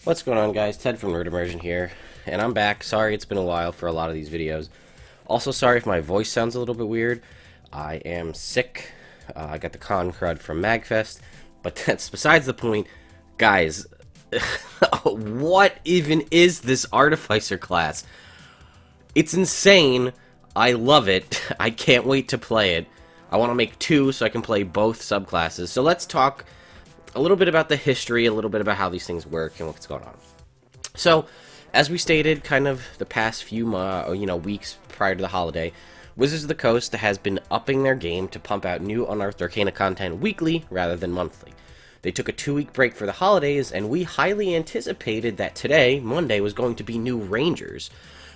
What's going on, guys? Ted from Immersion here, and I'm back. Sorry it's been a while for a lot of these videos. Also, sorry if my voice sounds a little bit weird. I am sick. I got the con crud from MagFest, but that's besides the point. Guys, what even is this Artificer class? It's insane. I love it. I can't wait to play it. I want to make two so I can play both subclasses. So let's talk a little bit about the history, a little bit about how these things work and what's going on. So, as we stated, kind of the past few weeks prior to the holiday, Wizards of the Coast has been upping their game to pump out new Unearthed Arcana content weekly rather than monthly. They took a 2-week break for the holidays, and we highly anticipated that today, Monday, was going to be new Rangers,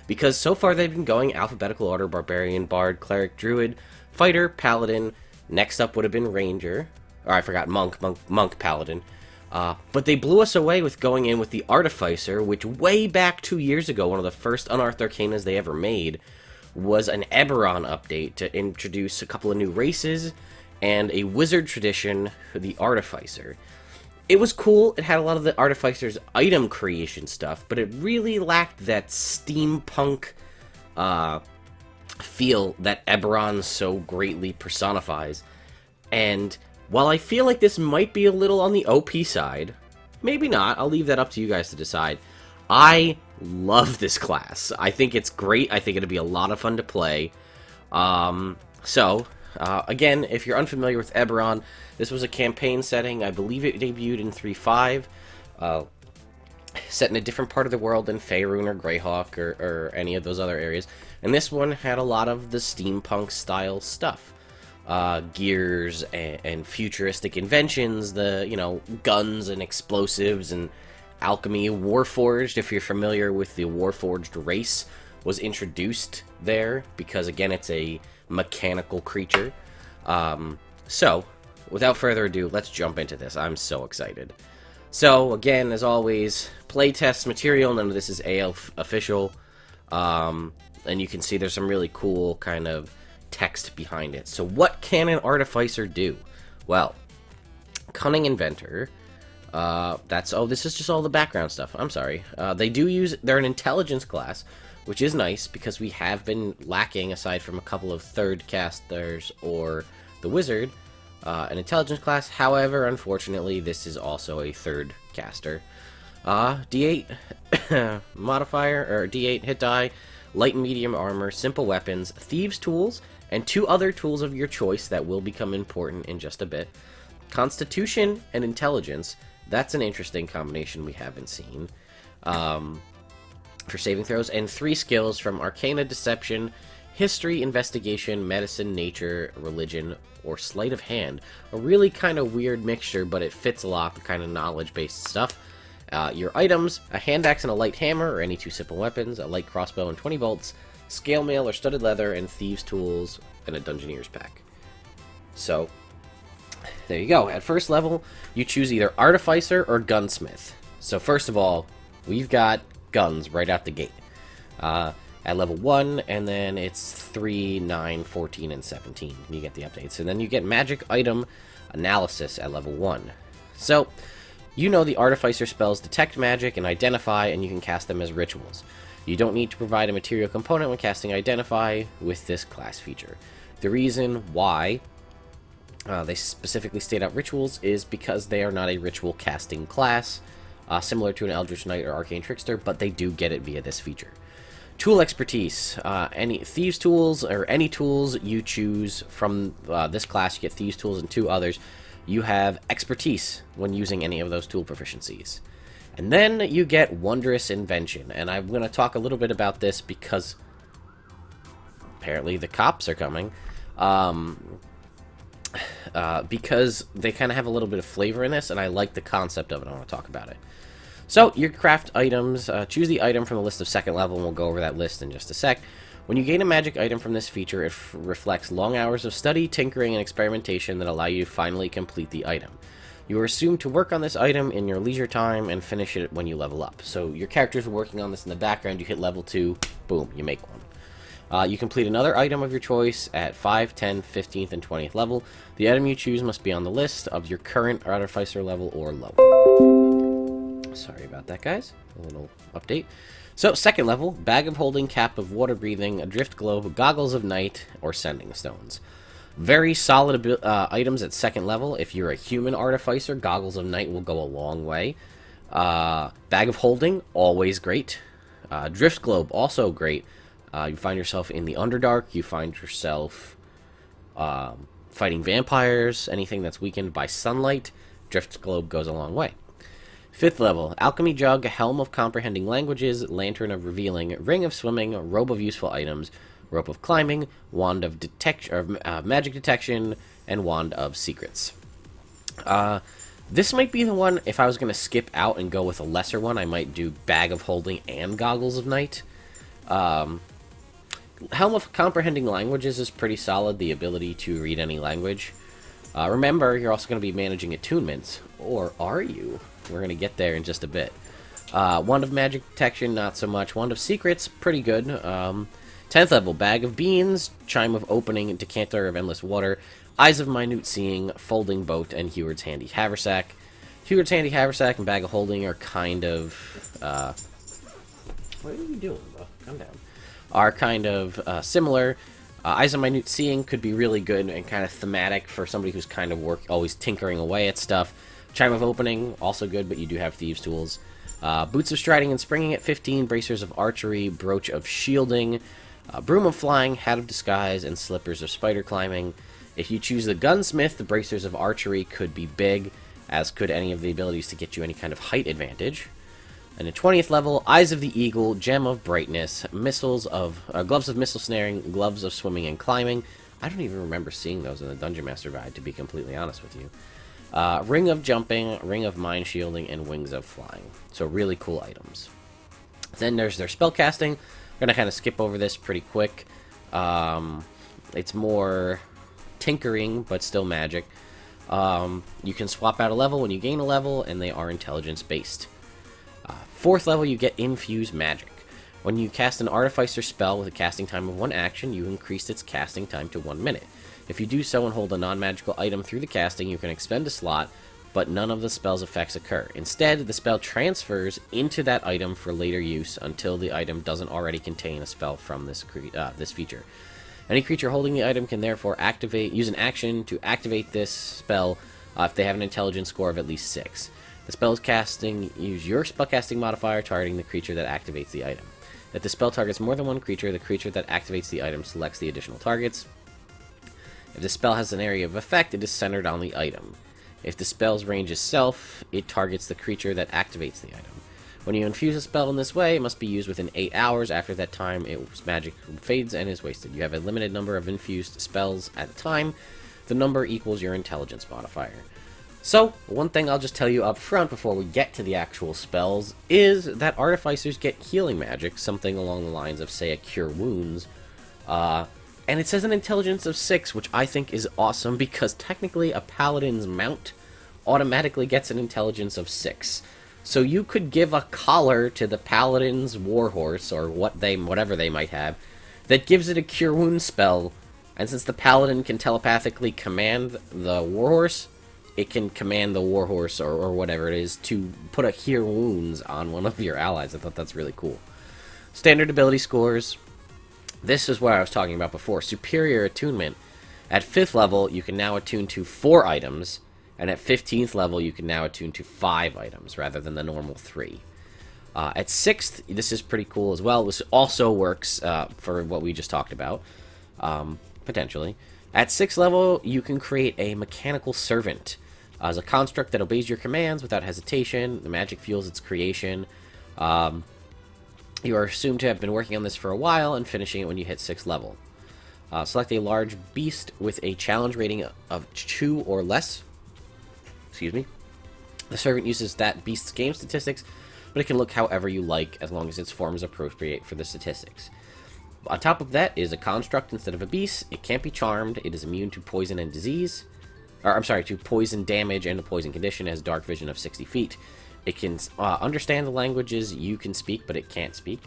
because so far they've been going alphabetical order: Barbarian, Bard, Cleric, Druid, Fighter, Paladin. Next up would have been Ranger. Or I forgot, Monk, Paladin. But they blew us away with going in with the Artificer, which way back 2 years ago, one of the first Unearthed Arcanas they ever made, was an Eberron update to introduce a couple of new races and a wizard tradition for the Artificer. It was cool. It had a lot of the Artificer's item creation stuff, but it really lacked that steampunk feel that Eberron so greatly personifies. And while I feel like this might be a little on the OP side, maybe not, I'll leave that up to you guys to decide. I love this class. I think it's great. I think it'll be a lot of fun to play. Again, if you're unfamiliar with Eberron, this was a campaign setting. I believe it debuted in 3.5, set in a different part of the world than Faerun or Greyhawk or any of those other areas. And this one had a lot of the steampunk style stuff. Gears and futuristic inventions, the, guns and explosives and alchemy. Warforged, if you're familiar with the Warforged race, was introduced there because, again, it's a mechanical creature. So, without further ado, let's jump into this. I'm so excited. So, again, as always, playtest material. None of this is AL official. And you can see there's some really cool kind of text behind it. So what can an Artificer do? Well, Cunning Inventor, this is just all the background stuff. I'm sorry. They're an intelligence class, which is nice because we have been lacking, aside from a couple of third casters or the wizard, an intelligence class. However, unfortunately, this is also a third caster. D8 modifier, or D8 hit die, light and medium armor, simple weapons, thieves tools, and 2 other tools of your choice that will become important in just a bit. Constitution and intelligence, that's an interesting combination we haven't seen for saving throws, and 3 skills from Arcana, Deception, History, Investigation, Medicine, Nature, Religion, or Sleight of Hand. A really kind of weird mixture, but it fits a lot, the kind of knowledge-based stuff. Your items: a hand axe and a light hammer, or any 2 simple weapons, a light crossbow and 20 bolts, scale mail or studded leather, and thieves tools, and a dungeoneer's pack. So, there you go. At first level, you choose either Artificer or Gunsmith. So first of all, we've got guns right out the gate. At level 1, and then it's 3, 9, 14, and 17. You get the updates. And then you get magic item analysis at level 1. So, the Artificer spells detect magic and identify, and you can cast them as rituals. You don't need to provide a material component when casting Identify with this class feature. The reason why they specifically state out rituals is because they are not a ritual casting class, similar to an Eldritch Knight or Arcane Trickster, but they do get it via this feature. Tool expertise: any thieves tools or any tools you choose from this class. You get thieves tools and 2 others. You have expertise when using any of those tool proficiencies. And then you get Wondrous Invention, and I'm going to talk a little bit about this because apparently the cops are coming, because they kind of have a little bit of flavor in this, and I like the concept of it. I want to talk about it. So, your craft items, choose the item from the list of 2nd level, and we'll go over that list in just a sec. When you gain a magic item from this feature, it reflects long hours of study, tinkering, and experimentation that allow you to finally complete the item. You are assumed to work on this item in your leisure time and finish it when you level up. So your characters are working on this in the background, you hit level 2, boom, you make one. You complete another item of your choice at 5, 10, 15th, and 20th level. The item you choose must be on the list of your current Artificer level or lower. Sorry about that, guys. A little update. So, second level, Bag of Holding, Cap of Water Breathing, Adrift Globe, Goggles of Night, or Sending Stones. Very solid items at second level. If you're a human artificer, Goggles of Night will go a long way. Bag of Holding, always great. Drift Globe, also great. You find yourself in the Underdark. You find yourself fighting vampires, anything that's weakened by sunlight. Drift Globe goes a long way. Fifth level, Alchemy Jug, Helm of Comprehending Languages, Lantern of Revealing, Ring of Swimming, Robe of Useful Items, Rope of Climbing, Wand of Magic Detection, and Wand of Secrets. This might be the one, if I was going to skip out and go with a lesser one, I might do Bag of Holding and Goggles of Night. Helm of Comprehending Languages is pretty solid, the ability to read any language. Remember, you're also going to be managing attunements, or are you? We're going to get there in just a bit. Wand of Magic Detection, not so much. Wand of Secrets, pretty good. 10th level, Bag of Beans, Chime of Opening, Decanter of Endless Water, Eyes of Minute Seeing, Folding Boat, and Heward's Handy Haversack. Heward's Handy Haversack and Bag of Holding are kind of... what are you doing, bro? Calm down. Are kind of similar. Eyes of Minute Seeing could be really good and kind of thematic for somebody who's kind of always tinkering away at stuff. Chime of Opening, also good, but you do have Thieves' Tools. Boots of Striding and Springing at 15, Bracers of Archery, Brooch of Shielding, Broom of Flying, Hat of Disguise, and Slippers of Spider Climbing. If you choose the Gunsmith, the Bracers of Archery could be big, as could any of the abilities to get you any kind of height advantage. And at 20th level, Eyes of the Eagle, Gem of Brightness, Gloves of Missile Snaring, Gloves of Swimming and Climbing. I don't even remember seeing those in the Dungeon Master Guide, to be completely honest with you. Ring of Jumping, Ring of Mind Shielding, and Wings of Flying. So really cool items. Then there's their spellcasting. I'm going to kind of skip over this pretty quick. It's more tinkering, but still magic. You can swap out a level when you gain a level, and they are intelligence-based. 4th level, you get Infuse Magic. When you cast an Artificer spell with a casting time of 1 action, you increase its casting time to 1 minute. If you do so and hold a non-magical item through the casting, you can expend a slot, but none of the spell's effects occur. Instead, the spell transfers into that item for later use until the item doesn't already contain a spell from this feature. Any creature holding the item can therefore use an action to activate this spell if they have an intelligence score of at least 6. The spell's casting, use your spellcasting modifier targeting the creature that activates the item. If the spell targets more than one creature, the creature that activates the item selects the additional targets. If the spell has an area of effect, it is centered on the item. If the spell's range is self, it targets the creature that activates the item. When you infuse a spell in this way, it must be used within 8 hours. After that time, its magic fades and is wasted. You have a limited number of infused spells at a time. The number equals your intelligence modifier. So, one thing I'll just tell you up front before we get to the actual spells is that Artificers get healing magic, something along the lines of, say, a Cure Wounds. And it says an intelligence of 6, which I think is awesome because technically a Paladin's mount automatically gets an intelligence of 6. So you could give a collar to the Paladin's warhorse, or whatever they might have, that gives it a Cure Wounds spell, and since the Paladin can telepathically command the warhorse, it can command the warhorse, or whatever it is, to put a Cure Wounds on one of your allies. I thought that's really cool. Standard ability scores. This is what I was talking about before. Superior Attunement. At 5th level, you can now attune to 4 items, and at 15th level, you can now attune to 5 items, rather than the normal 3. At 6th, this is pretty cool as well. This also works for what we just talked about, potentially. At 6th level, you can create a Mechanical Servant. As a construct that obeys your commands without hesitation, the magic fuels its creation. You are assumed to have been working on this for a while and finishing it when you hit 6th level. Select a large beast with a challenge rating of 2 or less. Excuse me. The servant uses that beast's game statistics, but it can look however you like as long as its form is appropriate for the statistics. On top of that is a construct instead of a beast. It can't be charmed. It is immune to poison and disease. To poison damage and a poison condition. It has dark vision of 60 feet. It can understand the languages you can speak, but it can't speak.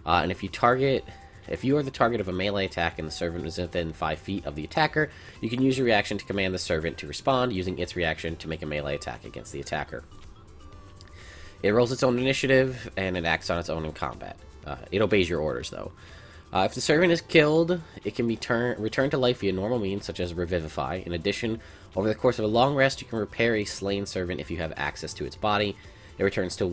And if you are the target of a melee attack and the servant is within 5 feet of the attacker, you can use your reaction to command the servant to respond, using its reaction to make a melee attack against the attacker. It rolls its own initiative, and it acts on its own in combat. It obeys your orders, though. If the servant is killed, it can be returned to life via normal means, such as Revivify. In addition, over the course of a long rest, you can repair a slain servant if you have access to its body. It returns to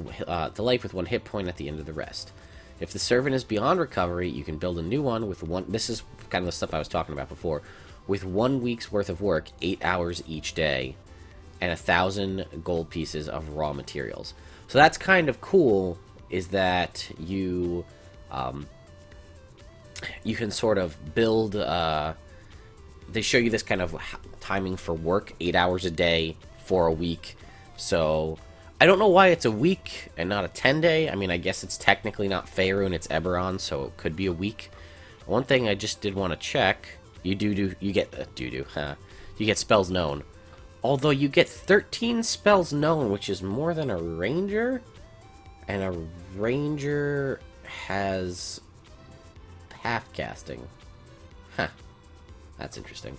life with 1 hit point at the end of the rest. If the servant is beyond recovery, you can build a new one with one... This is kind of the stuff I was talking about before. With 1 week's worth of work, 8 hours each day, and 1,000 gold pieces of raw materials. So that's kind of cool, is that you can sort of build... they show you this kind of timing for work, 8 hours a day for a week. So I don't know why it's a week and not a 10-day. I mean, I guess it's technically not Faerun, it's Eberron, so it could be a week. One thing I just did want to check, you get spells known. Although you get 13 spells known, which is more than a ranger, and a ranger has half casting. Huh. That's interesting.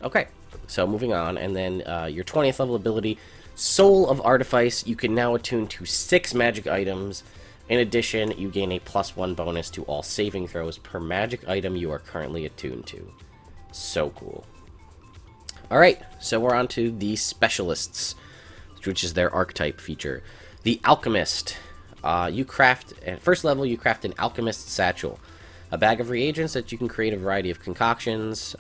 Okay, so moving on, and then your 20th level ability, Soul of Artifice, you can now attune to 6 magic items. In addition, you gain a +1 bonus to all saving throws per magic item you are currently attuned to. So cool. Alright, so we're on to the Specialists, which is their archetype feature. The Alchemist. At first level, you craft an Alchemist satchel. A bag of reagents that you can create a variety of concoctions.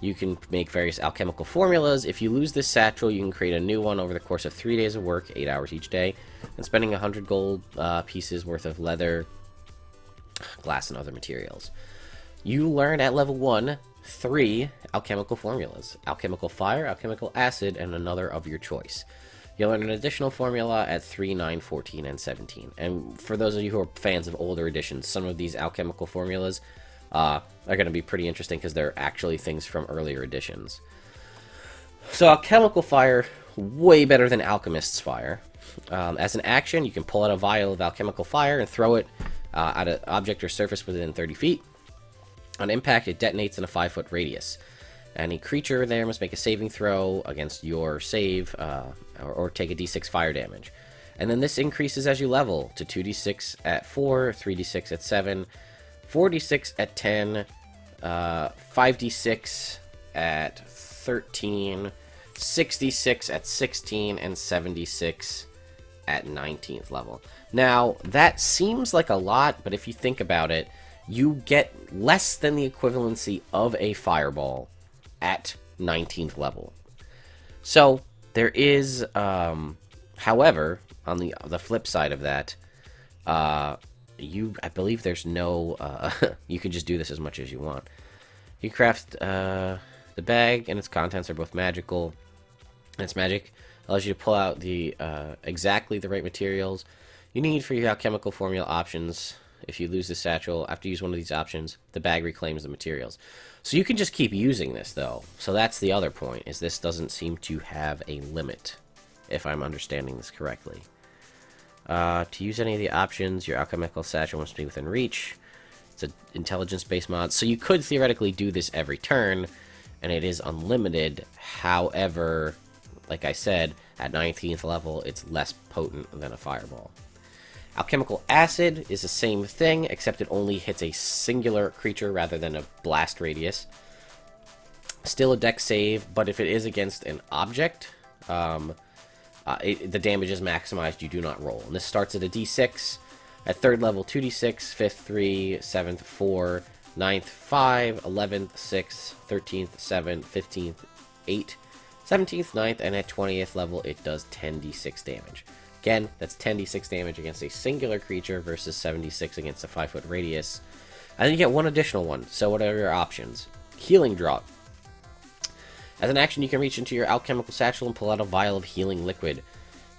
You can make various alchemical formulas. If you lose this satchel, you can create a new one over the course of 3 days of work, 8 hours each day, and spending 100 gold pieces worth of leather, glass, and other materials. You learn at level 1 3 alchemical formulas: alchemical fire, alchemical acid, and another of your choice. You'll learn an additional formula at 3, 9, 14, and 17. And for those of you who are fans of older editions, some of these alchemical formulas are going to be pretty interesting because they're actually things from earlier editions. So alchemical fire, way better than Alchemist's fire. As an action, you can pull out a vial of alchemical fire and throw it at an object or surface within 30 feet. On impact, it detonates in a 5-foot radius. Any creature there must make a saving throw against your save, or take a d6 fire damage. And then this increases as you level to 2d6 at 4, 3d6 at 7, 4d6 at 10, 5d6 at 13, 6d6 at 16, and 76 at 19th level. Now, that seems like a lot, but if you think about it, you get less than the equivalency of a fireball at 19th level. So, there is, however, on the flip side of that, I believe there's no, you can just do this as much as you want. You craft, the bag and its contents are both magical, and its magic allows you to pull out the, exactly the right materials you need for your alchemical formula options. If you lose the satchel, after you use one of these options, the bag reclaims the materials. So you can just keep using this, though. So that's the other point, is this doesn't seem to have a limit, if I'm understanding this correctly. To use any of the options, your alchemical satchel must be within reach. It's an intelligence-based mod, so you could theoretically do this every turn, and it is unlimited. However, like I said, at 19th level, it's less potent than a fireball. Alchemical acid is the same thing, except it only hits a singular creature rather than a blast radius. Still a dex save, but if it is against an object, the damage is maximized, you do not roll. And this starts at a d6, at 3rd level 2d6, 5th 3, 7th 4, 9th 5, 11th 6, 13th 7, 15th 8, 17th 9th, and at 20th level it does 10d6 damage. Again, that's 10d6 damage against a singular creature versus 76 against a 5-foot radius. And then you get one additional one, so what are your options? Healing Drop. As an action, you can reach into your alchemical satchel and pull out a vial of healing liquid.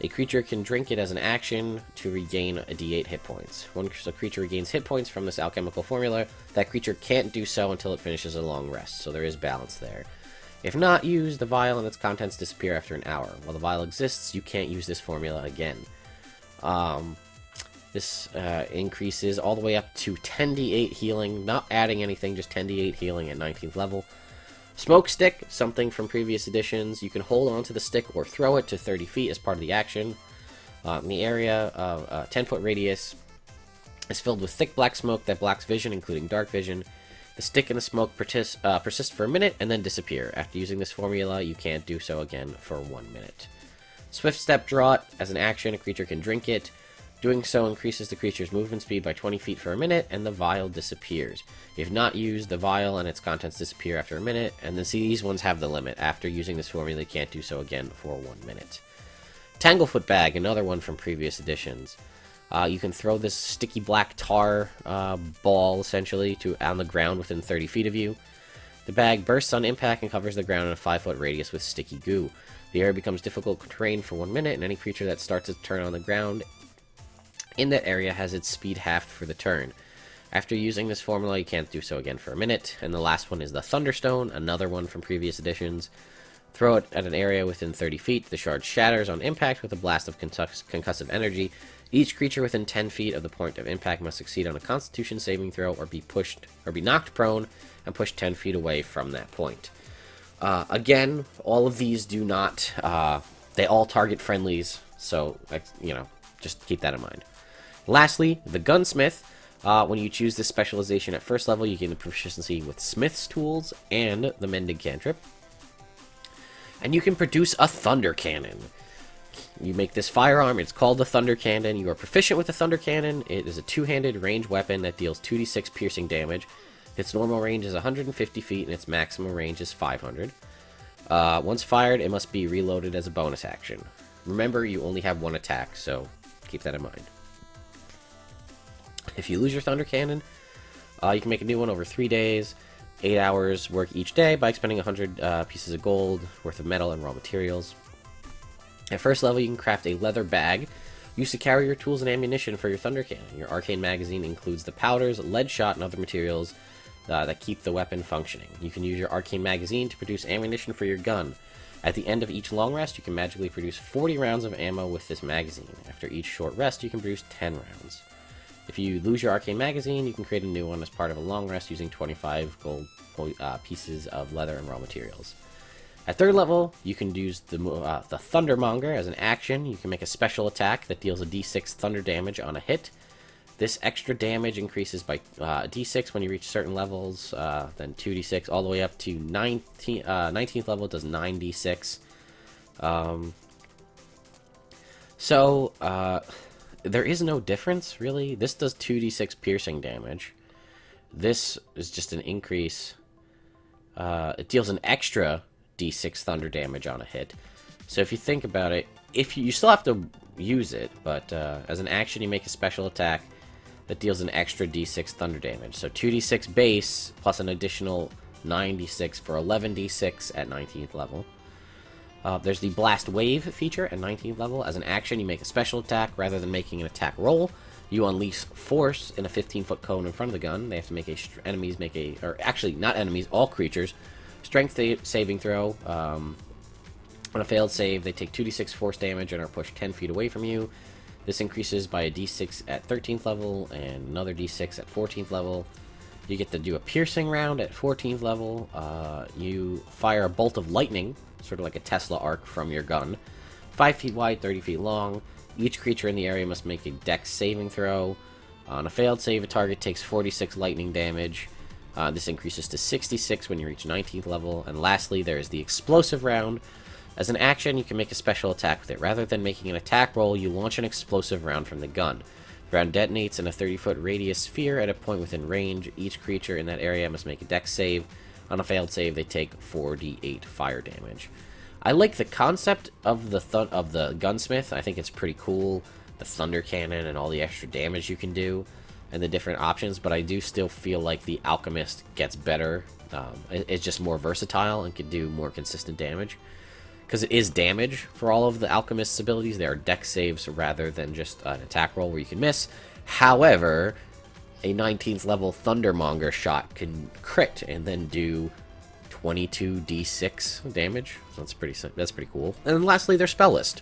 A creature can drink it as an action to regain a d8 hit points. Once a creature regains hit points from this alchemical formula, that creature can't do so until it finishes a long rest, so there is balance there. If not used, the vial and its contents disappear after an hour. While the vial exists, you can't use this formula again. This increases all the way up to 10d8 healing, not adding anything, just 10d8 healing at 19th level. Smoke Stick, something from previous editions. You can hold onto the stick or throw it to 30 feet as part of the action. The area of 10-foot radius is filled with thick black smoke that blocks vision, including dark vision. The stick and the smoke persist for a minute and then disappear. After using this formula, you can't do so again for 1 minute. Swift Step Draught. As an action, a creature can drink it. Doing so increases the creature's movement speed by 20 feet for a minute, and the vial disappears. If not used, the vial and its contents disappear after a minute, and then see, these ones have the limit. After using this formula, you can't do so again for 1 minute. Tanglefoot Bag, another one from previous editions. You can throw this sticky black tar ball, essentially, on the ground within 30 feet of you. The bag bursts on impact and covers the ground in a 5-foot radius with sticky goo. The area becomes difficult terrain for 1 minute, and any creature that starts its turn on the ground in that area has its speed halved for the turn. After using this formula, you can't do so again for a minute. And the last one is the Thunderstone, another one from previous editions. Throw it at an area within 30 feet. The shard shatters on impact with a blast of concussive energy. Each creature within 10 feet of the point of impact must succeed on a Constitution saving throw or be knocked prone and pushed 10 feet away from that point. Again, all of these do not, they all target friendlies, so, just keep that in mind. Lastly, the Gunsmith. When you choose this specialization at first level, you gain the proficiency with Smith's tools and the Mending Cantrip. And you can produce a Thunder Cannon. You make this firearm, it's called the Thunder Cannon. You are proficient with the Thunder Cannon. It is a two-handed ranged weapon that deals 2d6 piercing damage. Its normal range is 150 feet and its maximum range is 500. Once fired, it must be reloaded as a bonus action. Remember, you only have one attack, so keep that in mind. If you lose your Thunder Cannon, you can make a new one over 3 days. 8 hours work each day by expending 100 pieces of gold worth of metal and raw materials. At first level, you can craft a leather bag used to carry your tools and ammunition for your Thunder Cannon. Your arcane magazine includes the powders, lead shot, and other materials that keep the weapon functioning. You can use your arcane magazine to produce ammunition for your gun. At the end of each long rest, you can magically produce 40 rounds of ammo with this magazine. After each short rest, you can produce 10 rounds. If you lose your arcane magazine, you can create a new one as part of a long rest using 25 gold pieces of leather and raw materials. At third level, you can use the Thundermonger as an action. You can make a special attack that deals a d6 thunder damage on a hit. This extra damage increases by d6 when you reach certain levels, then 2d6 all the way up to 19th level. It does 9d6. There is no difference, really. This does 2d6 piercing damage. This is just an increase. It deals an extra d6 thunder damage on a hit. So if you think about it, you still have to use it, but as an action, you make a special attack that deals an extra d6 thunder damage. So 2d6 base plus an additional 9d6 for 11d6 at 19th level. There's the Blast Wave feature at 19th level. As an action, you make a special attack. Rather than making an attack roll, you unleash force in a 15-foot cone in front of the gun. They have to make all creatures, strength saving throw. On a failed save, they take 2d6 force damage and are pushed 10 feet away from you. This increases by a d6 at 13th level and another d6 at 14th level. You get to do a piercing round at 14th level. You fire a bolt of lightning, sort of like a Tesla arc from your gun. 5 feet wide, 30 feet long. Each creature in the area must make a dex saving throw. On a failed save, a target takes 46 lightning damage. This increases to 66 when you reach 19th level. And lastly, there is the explosive round. As an action, you can make a special attack with it. Rather than making an attack roll, you launch an explosive round from the gun. The round detonates in a 30-foot radius sphere at a point within range. Each creature in that area must make a dex save. On a failed save, they take 4d8 fire damage. I like the concept of the Gunsmith. I think it's pretty cool. The Thunder Cannon and all the extra damage you can do and the different options, but I do still feel like the Alchemist gets better. It's just more versatile and can do more consistent damage. Because it is damage for all of the Alchemist's abilities. They are dex saves rather than just an attack roll where you can miss. However, a 19th level Thundermonger shot can crit and then do 22d6 damage. So that's pretty cool. And then lastly, their spell list.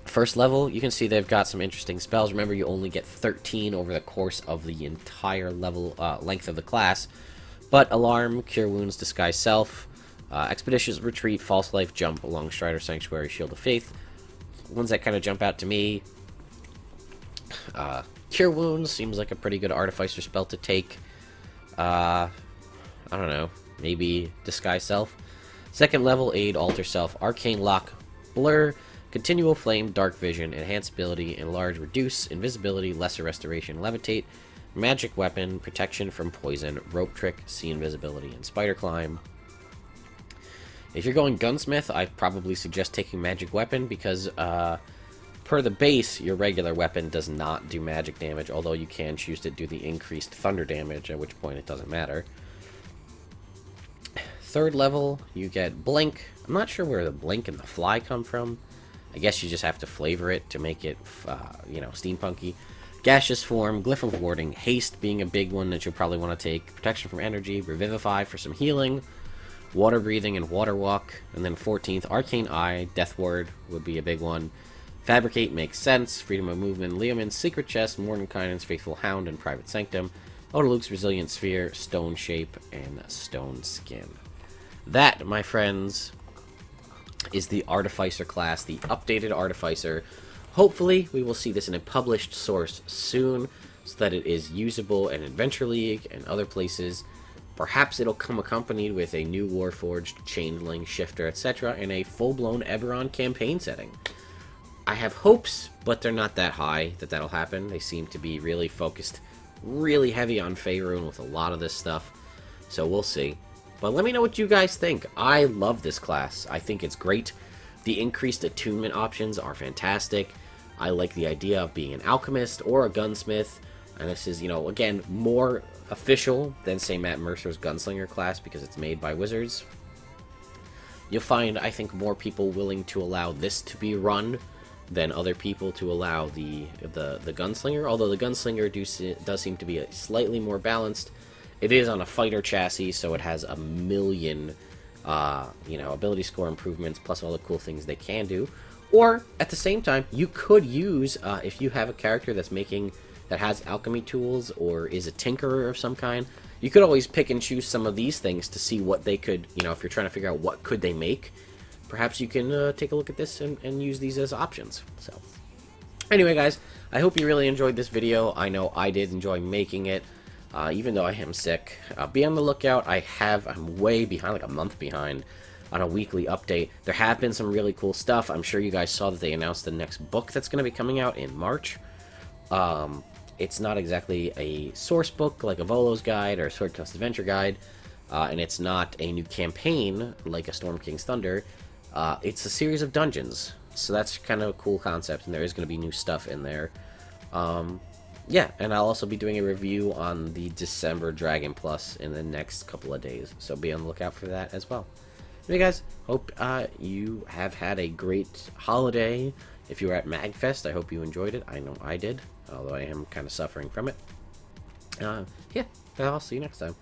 First level, you can see they've got some interesting spells. Remember, you only get 13 over the course of the entire level length of the class. But Alarm, Cure Wounds, Disguise Self, Expeditious Retreat, False Life, Jump, Long Strider, Sanctuary, Shield of Faith. ones that kind of jump out to me. Cure Wounds seems like a pretty good Artificer spell to take. I don't know, maybe Disguise Self. Second level, Aid, Alter Self, Arcane Lock, Blur, Continual Flame, Dark Vision, Enhanced Ability, Enlarge, Reduce, Invisibility, Lesser Restoration, Levitate, Magic Weapon, Protection from Poison, Rope Trick, See Invisibility, and Spider Climb. If you're going Gunsmith, I probably suggest taking Magic Weapon because, per the base, your regular weapon does not do magic damage, although you can choose to do the increased thunder damage, at which point it doesn't matter. Third level, you get Blink. I'm not sure where the Blink and the Fly come from. I guess you just have to flavor it to make it, steampunky. Gaseous Form, Glyph of Warding, Haste being a big one that you'll probably want to take, Protection from Energy, Revivify for some healing, Water Breathing and Water Walk, and then 14th, Arcane Eye, Death Ward would be a big one. Fabricate makes sense, Freedom of Movement, Leomin's Secret Chest, Mordenkainen's Faithful Hound, and Private Sanctum, Odaluke's Resilient Sphere, Stone Shape, and Stone Skin. That, my friends, is the Artificer class, the updated Artificer. Hopefully, we will see this in a published source soon, so that it is usable in Adventure League and other places. Perhaps it'll come accompanied with a new Warforged, Changeling, Shifter, etc., in a full-blown Eberron campaign setting. I have hopes, but they're not that high that that'll happen. They seem to be really focused, really heavy on Faerun with a lot of this stuff, so we'll see. But let me know what you guys think. I love this class. I think it's great. The increased attunement options are fantastic. I like the idea of being an Alchemist or a Gunsmith. And this is, again, more official than, say, Matt Mercer's Gunslinger class because it's made by Wizards. You'll find, I think, more people willing to allow this to be run than other people to allow the Gunslinger. Although the Gunslinger does seem to be slightly more balanced. It is on a fighter chassis, so it has a million, ability score improvements, plus all the cool things they can do. Or, at the same time, you could use, if you have a character that has alchemy tools, or is a tinkerer of some kind, you could always pick and choose some of these things to see what they could, if you're trying to figure out what could they make, perhaps you can take a look at this and use these as options. So, anyway, guys, I hope you really enjoyed this video. I know I did enjoy making it. Even though I am sick. Be on the lookout. I'm way behind, like a month behind, on a weekly update. There have been some really cool stuff. I'm sure you guys saw that they announced the next book that's going to be coming out in March. It's not exactly a source book like a Volo's Guide or a Sword Quest Adventure Guide, and it's not a new campaign like a Storm King's Thunder. It's a series of dungeons, so that's kind of a cool concept, and there is going to be new stuff in there. Yeah, and I'll also be doing a review on the December Dragon Plus in the next couple of days, so be on the lookout for that as well. Anyway, guys, hope you have had a great holiday. If you were at MagFest, I hope you enjoyed it. I know I did, although I am kind of suffering from it. Yeah, I'll see you next time.